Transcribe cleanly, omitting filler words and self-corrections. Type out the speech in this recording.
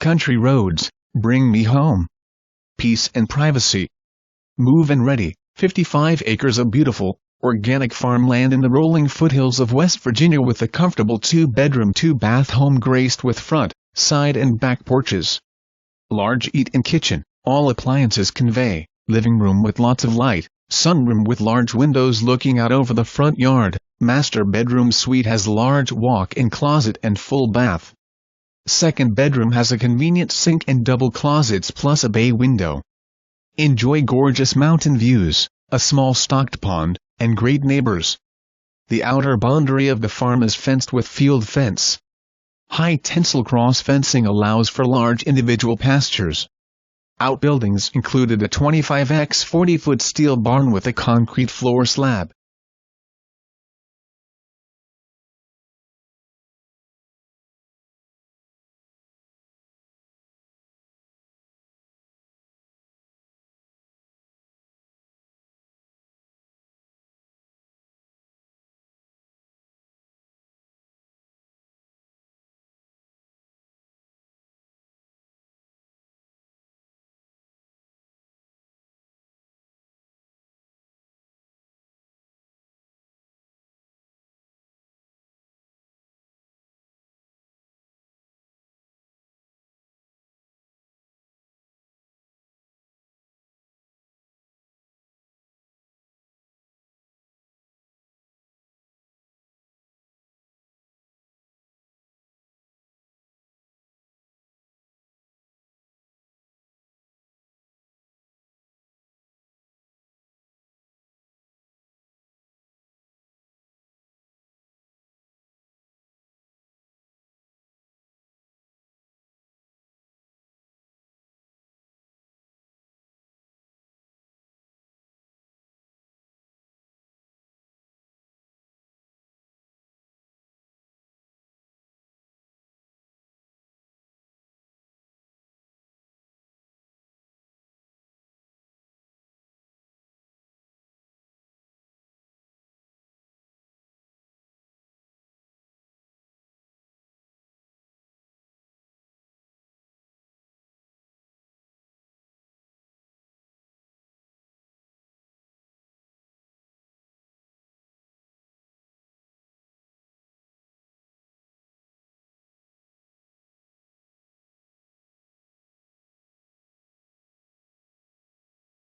Country roads, bring me home. Peace and privacy. Move and ready, 55 acres of beautiful, organic farmland in the rolling foothills of West Virginia with a comfortable 2-bedroom 2-bath home graced with front, side and back porches. Large eat-in kitchen, all appliances convey, living room with lots of light, sunroom with large windows looking out over the front yard, master bedroom suite has large walk-in closet and full bath. Second bedroom has a convenient sink and double closets plus a bay window. Enjoy gorgeous mountain views, a small stocked pond, and great neighbors. The outer boundary of the farm is fenced with field fence. High-tensile cross fencing allows for large individual pastures. Outbuildings included a 25x 40-foot steel barn with a concrete floor slab,